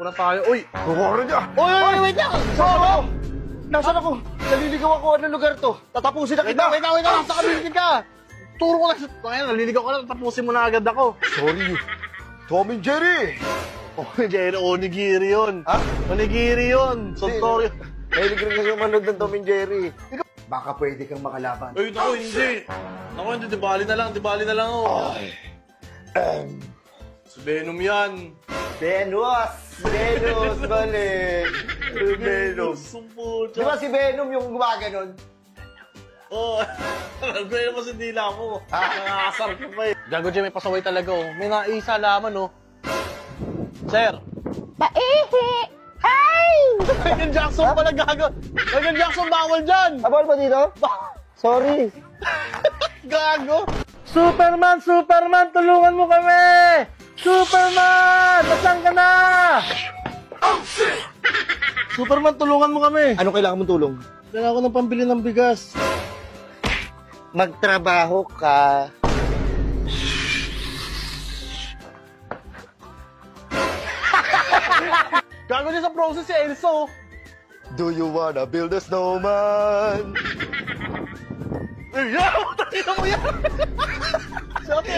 Puna tayo. Uy! Kukuha niya! Uy! Wait lang! Saan? Nasaan ako? Naliligaw ako. Anong lugar to? Tatapusin na kita! Wait lang! Nasa kabilitin ka! Turo ko lang sa... Kaya naliligaw ko lang. Tapusin mo na agad ako. Sorry. Tom and Jerry! Jerry, onigiri yun. Ha? Onigiri yun. Sontorio. Mahilig rin kasi manood ng Tom and Jerry. Baka pwede kang makalaban. Ay, naku, hindi. Naku, hindi. Dibali na lang ako. Si Venom yan. Venus, balik. Venom. Di ba si Venom yung gumaganon? Oo. Venom kasi dila mo. Nakakasar ka pa eh. Gago dyan, may pasaway talaga oh. May naisa laman oh. Sir. Paihi! Ay! Michael Jackson pala gago. Michael Jackson bawal dyan. Abal ba dito? Sorry. Gago. Superman! Tulungan mo kami! Superman! Nasaan ka na? Superman, tulungan mo kami. Ano kailangan mong tulong? Kailangan ko ng pambili ng bigas. Magtrabaho ka. Gago niya sa process si Elso. Do you wanna build a snowman? Ay, yaw! Takina mo yan! Sabi,